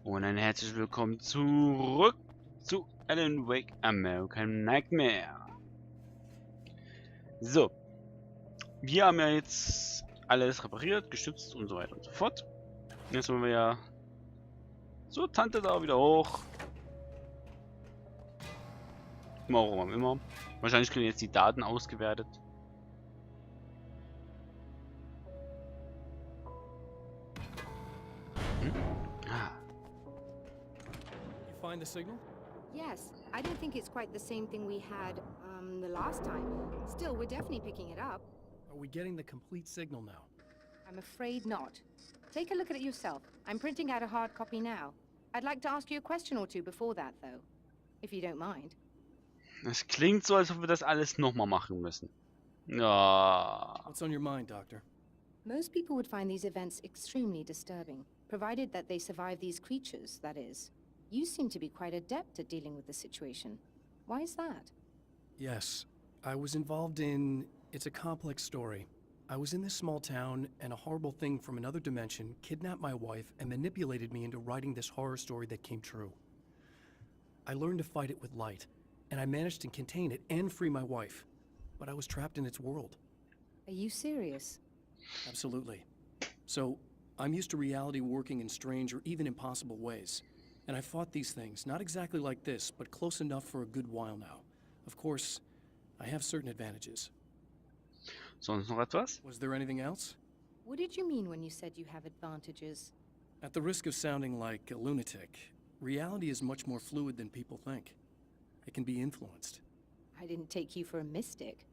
Und ein herzlich willkommen zurück zu Alan Wake American Nightmare. So, wir haben ja jetzt alles repariert, gestützt und so weiter und so fort. Jetzt wollen wir ja so Tante da wieder hoch. Immer. Wahrscheinlich kriegen jetzt die Daten ausgewertet. Ah. You find the signal? Yes, I don't think it's quite the same thing we had, the last time. Still, we're definitely picking it up. Are we getting the complete signal now? I'm afraid not. Take a look at it yourself. I'm printing out a hard copy now. I'd like to ask you a question or two before that, though. If you don't mind. Es klingt so, als ob wir das alles nochmal machen müssen. Ja. What's on your mind, Doctor? Most people would find these events extremely disturbing, provided that they survive these creatures, that is. You seem to be quite adept at dealing with the situation. Why is that? Yes, I was involved in... It's a complex story. I was in this small town, and a horrible thing from another dimension kidnapped my wife and manipulated me into writing this horror story that came true. I learned to fight it with light, and I managed to contain it and free my wife. But I was trapped in its world. Are you serious? Absolutely. So, I'm used to reality working in strange or even impossible ways. And I fought these things, not exactly like this, but close enough for a good while now. Of course, I have certain advantages. Sonst noch etwas? Was there anything else? What did you mean when you said you have advantages? At the risk of sounding like a lunatic, reality is much more fluid than people think. It can be influenced. I didn't take you for a mystic.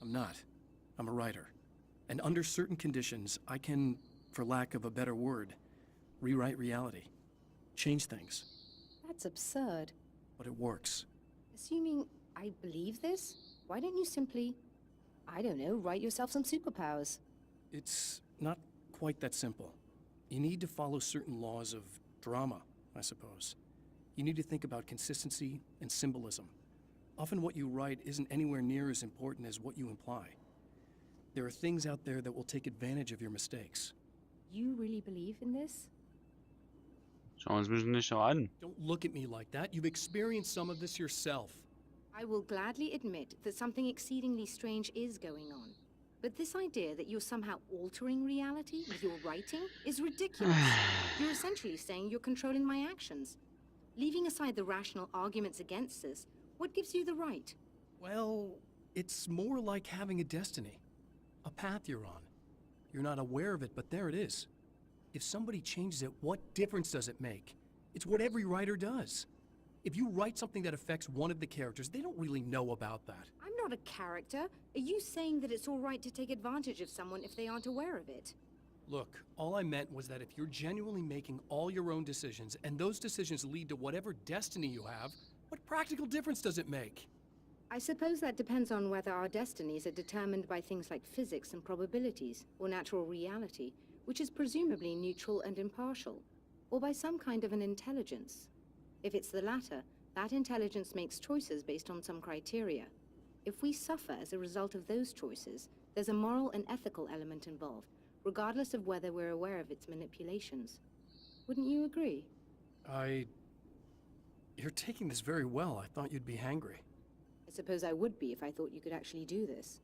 I'm not. I'm a writer. And under certain conditions, I can, for lack of a better word, rewrite reality. Change things. That's absurd. But it works. Assuming I believe this, why don't you simply, I don't know, write yourself some superpowers? It's not quite that simple. You need to follow certain laws of drama, I suppose. You need to think about consistency and symbolism. Often what you write isn't anywhere near as important as what you imply. There are things out there that will take advantage of your mistakes. You really believe in this? Schauen wir uns ein bisschen nicht so an. Don't look at me like that. You've experienced some of this yourself. I will gladly admit that something exceedingly strange is going on. But this idea that you're somehow altering reality with your writing is ridiculous. You're essentially saying you're controlling my actions. Leaving aside the rational arguments against this, what gives you the right? Well, it's more like having a destiny. A path you're on. You're not aware of it, but there it is. If somebody changes it, what difference does it make? It's what every writer does. If you write something that affects one of the characters, they don't really know about that. I'm not a character. Are you saying that it's all right to take advantage of someone if they aren't aware of it? Look, all I meant was that if you're genuinely making all your own decisions, and those decisions lead to whatever destiny you have, what practical difference does it make? I suppose that depends on whether our destinies are determined by things like physics and probabilities, or natural reality, which is presumably neutral and impartial, or by some kind of an intelligence. If it's the latter, that intelligence makes choices based on some criteria. If we suffer as a result of those choices, there's a moral and ethical element involved, regardless of whether we're aware of its manipulations. Wouldn't you agree? You're taking this very well. I thought you'd be hangry. I suppose I would be if I thought you could actually do this.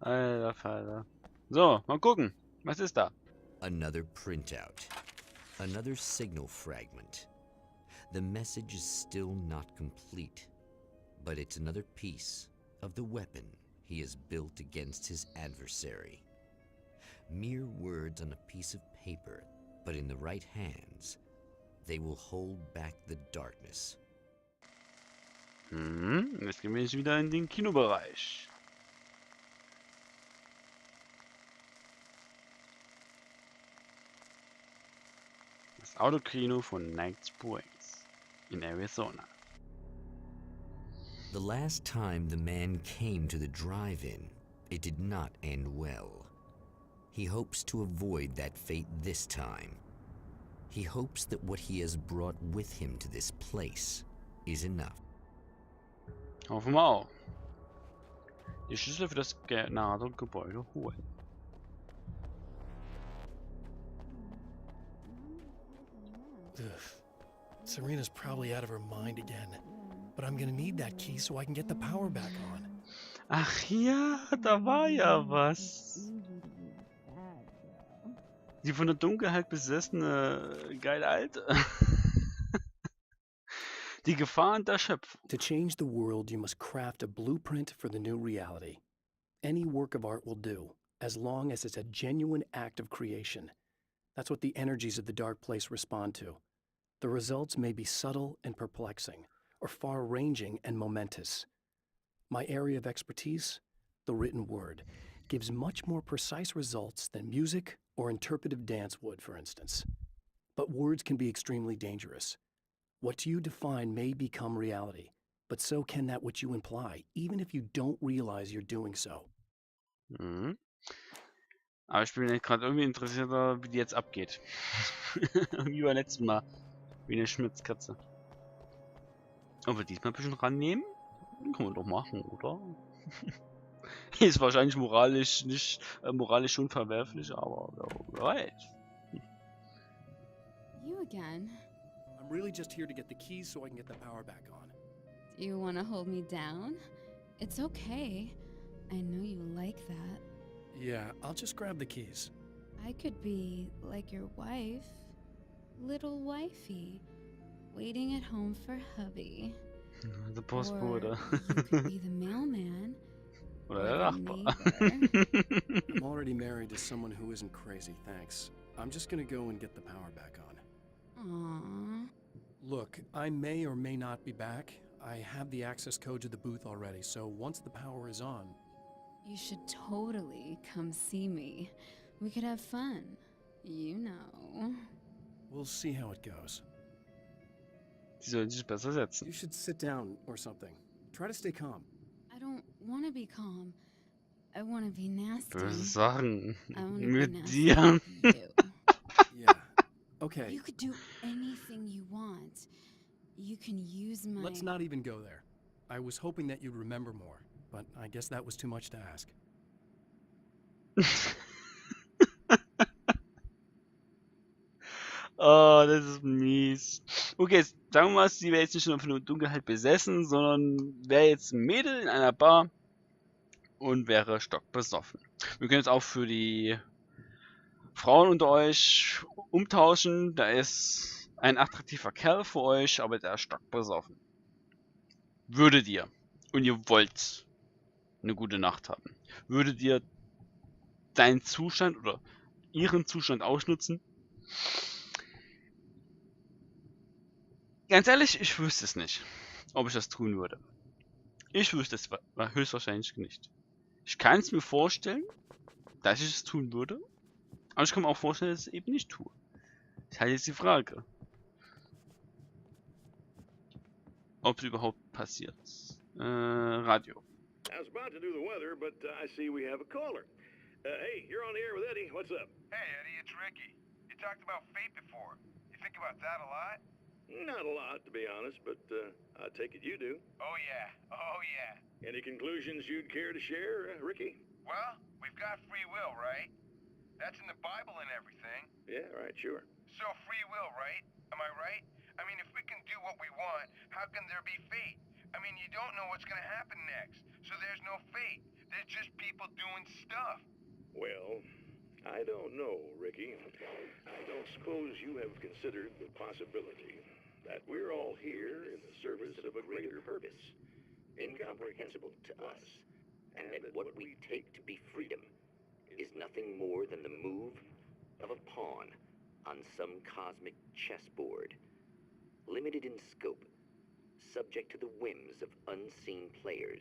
Alter Falter. So, mal gucken. Was ist da? Another printout. Another signal fragment. The message is still not complete, but it's another piece of the weapon he has built against his adversary. Mere words on a piece of paper, but in the right hands, they will hold back the darkness. Jetzt gehen wir jetzt wieder in den Kinobereich. Das Autokino von Night Springs in Arizona. The last time the man came to the drive-in, it did not end well. He hopes to avoid that fate this time. He hopes that what he has brought with him to this place is enough. Hoffen wir auch. Die Schlüssel für das genannte Gebäude holen. Serena's probably out of her mind again. But I'm gonna need that key so I can get the power back on. Ach ja, da war ja was. Die von der Dunkelheit besessene geile Alte. Die Gefahren der Schöpfung. To change the world, you must craft a blueprint for the new reality. Any work of art will do, as long as it's a genuine act of creation. That's what the energies of the dark place respond to. The results may be subtle and perplexing, or far-ranging and momentous. My area of expertise, the written word, gives much more precise results than music or interpretive dance would, for instance. But words can be extremely dangerous. What you define may become reality, but so can that which you imply, even if you don't realize you're doing so. Mhm. Aber ich bin gerade irgendwie interessierter, wie die jetzt abgeht. Wie beim letzten Mal. Wie eine Schmitzkatze. Ob wir diesmal ein bisschen rannehmen? Können wir doch machen, oder? Ist wahrscheinlich moralisch nicht moralisch schon verwerflich, aber wer weiß. You again. I'm really just here to get the keys so I can get the power back on. Do you want to hold me down? It's okay. I know you like that. Yeah, I'll just grab the keys. I could be like your wife. Little wifey. Waiting at home for hubby. Der Postbote. Or you could be the mailman. Oder der or the Nachbar. neighbor. I'm already married to someone who isn't crazy, thanks. I'm just gonna go and get the power back on. Aww. Look, I may or may not be back. I have the access code to the booth already, so once the power is on... You should totally come see me. We could have fun. You know. We'll see how it goes. Die sollen sich besser setzen. You should sit down or something. Try to stay calm. I don't want to be calm. I want to be nasty. Böse Sachen. I want to be Mit nasty dir. with you. Yeah. Okay, You could do anything you want. You can use my... let's not even go there. I was hoping that you'd remember more, but I guess that was too much to ask. Oh, das ist mies. Okay, jetzt sagen wir mal, sie wäre jetzt nicht nur von der Dunkelheit besessen, sondern wäre jetzt ein Mädel in einer Bar und wäre stockbesoffen. Wir können jetzt auch für die Frauen unter euch umtauschen. Da ist ein attraktiver Kerl für euch, aber der ist stockbesoffen. Würdet ihr, und ihr wollt eine gute Nacht haben, würdet ihr deinen Zustand oder ihren Zustand ausnutzen? Ganz ehrlich, ich wüsste es nicht, ob ich das tun würde. Ich wüsste es höchstwahrscheinlich nicht. Ich kann es mir vorstellen, dass ich es tun würde, aber ich kann mir auch vorstellen, dass ich es eben nicht tue. Das ist halt jetzt die Frage, ob es überhaupt passiert. Radio. I was about to do the weather, but I see we have a caller. Hey, you're on the air with Eddie. What's up? Hey, Eddie, it's Ricky. You talked about fate before. You think about that a lot? Not a lot, to be honest, but I take it you do. Oh, yeah. Oh, yeah. Any conclusions you'd care to share, Ricky? Well, we've got free will, right? That's in the Bible and everything. Yeah, right, sure. So free will, right? Am I right? I mean, if we can do what we want, how can there be fate? I mean, you don't know what's going to happen next, so there's no fate. There's just people doing stuff. Well, I don't know, Ricky. I don't suppose you have considered the possibility that we're all here in the service of a greater purpose, incomprehensible to us, and that what we take to be freedom is nothing more than the move of a pawn on some cosmic chessboard, limited in scope, subject to the whims of unseen players,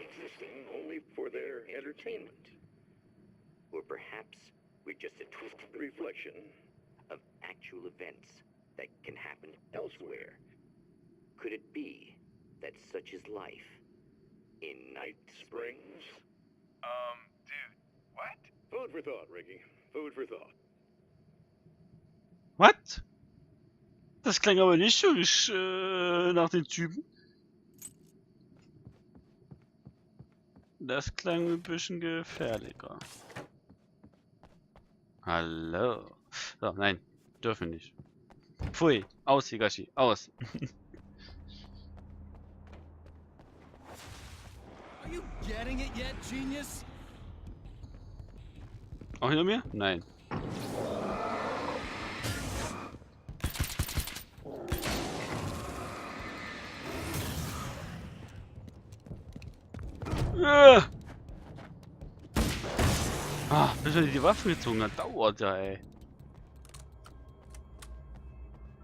existing only for their entertainment. Or perhaps we're just a twisted reflection of actual events that can happen elsewhere. Could it be that such is life in Night Springs? Dude, what? Food for thought, Ricky. Food for thought. Was? Das klang aber nicht so nach den Typen. Das klang ein bisschen gefährlicher. Hallo. So, nein, dürfen nicht. Pfui. Aus, Higashi. Aus. Are you getting it yet, genius? Auch hinter mir? Nein. Bis er die Waffe gezogen hat, dauert ja, ey.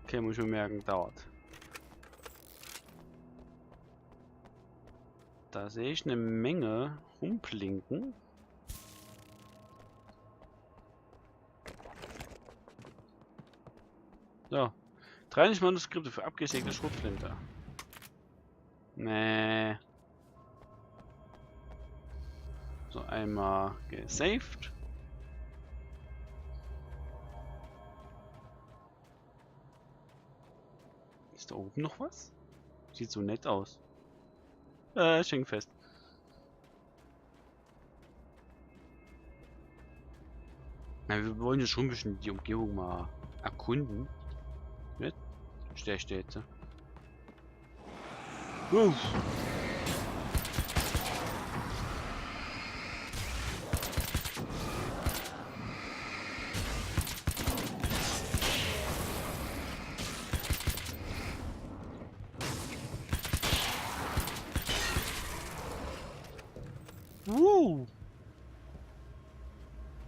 Okay, muss ich mir merken, dauert. Da sehe ich eine Menge rumblinken. So. 30 Manuskripte für abgesägte Schrotflinte. Nee. So, einmal gesaved. Ist da oben noch was? Sieht so nett aus. Schenkfest. Na, wir wollen ja schon ein bisschen die Umgebung mal erkunden. Nicht? Steht jetzt.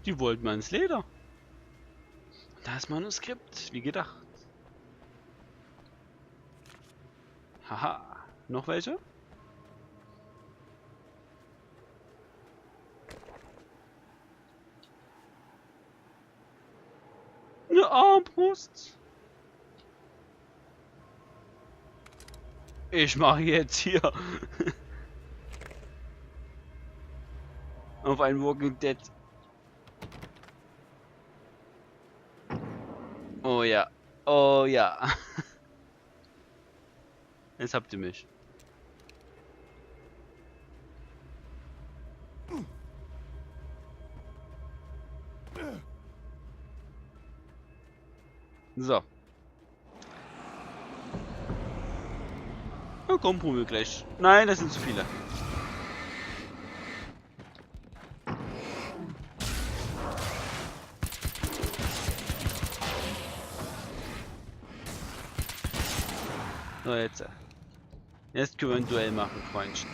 Die wollten mal ins Leder. Da ist Manuskript, wie gedacht. Haha. Noch welche? Eine Armbrust. Ich mache jetzt hier auf ein Walking Dead. Oh ja. Oh ja. Jetzt habt ihr mich. So. Na komm, probieren wir gleich. Nein, das sind zu viele. So, jetzt. Jetzt können wir ein Duell machen, Freundchen.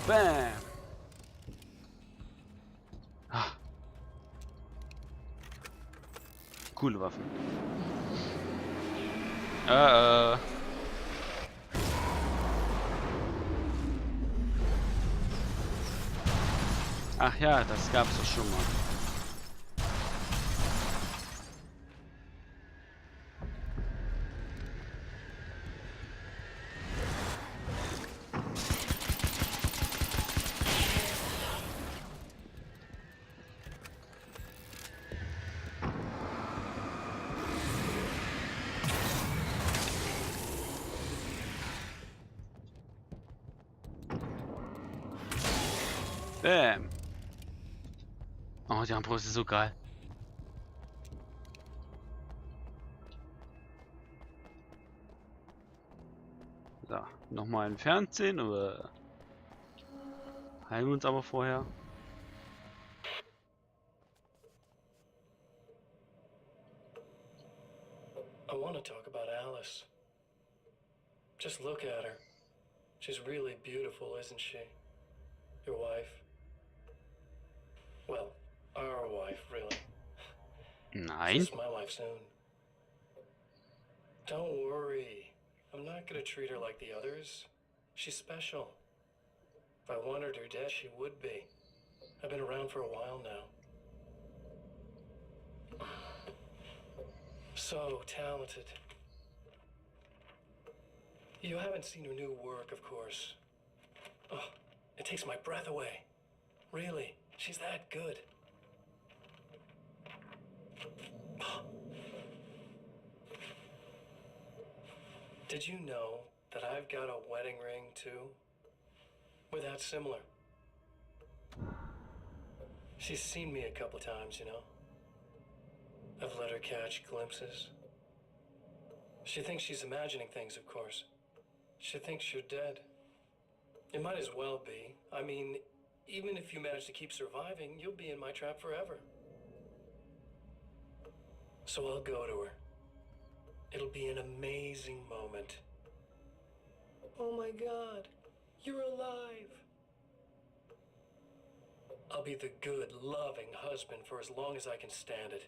Bam! Ah. Coole Waffen. Ach ja, das gab's doch schon mal. Bam. Oh, die Armbrust ist so geil. So, nochmal entfernt sehen, oder heilen wir uns aber vorher. I want to talk about Alice. Just look at her. She's really beautiful, isn't she? Your wife. Well, our wife, really. Nein. She's my wife soon. Don't worry. I'm not gonna treat her like the others. She's special. If I wanted her dead, she would be. I've been around for a while now. So talented. You haven't seen her new work, of course. Oh, it takes my breath away. Really, she's that good. Did you know that I've got a wedding ring, too? We're that similar. She's seen me a couple times, you know. I've let her catch glimpses. She thinks she's imagining things, of course. She thinks you're dead. It might as well be. I mean, even if you manage to keep surviving, you'll be in my trap forever. So I'll go to her. It'll be an amazing moment. Oh my God, you're alive. I'll be the good, loving husband for as long as I can stand it.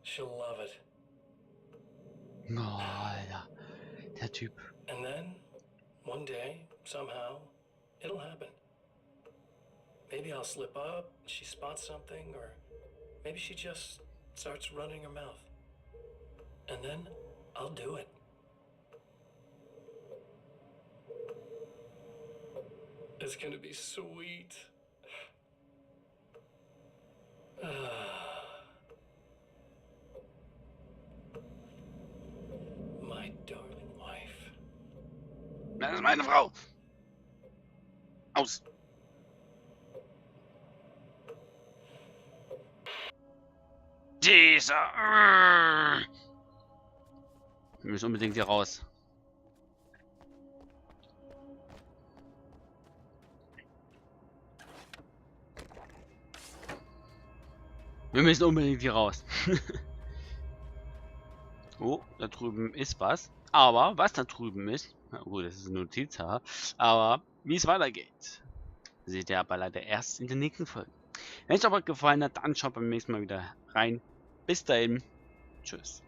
She'll love it. Oh, Alter. Der Typ. And then, one day, somehow, it'll happen. Maybe I'll slip up, she spots something, or maybe she just starts running her mouth. And then, I'll do it. It's gonna be sweet. My darling wife. Das ist meine Frau. Aus. Dieser. Wir müssen unbedingt hier raus. Wir müssen unbedingt hier raus. Oh, da drüben ist was. Aber was da drüben ist, na gut, das ist eine Notiz, aber wie es weitergeht, seht ihr aber leider erst in der nächsten Folge. Wenn es euch aber gefallen hat, dann schaut beim nächsten Mal wieder rein. Bis dahin. Tschüss.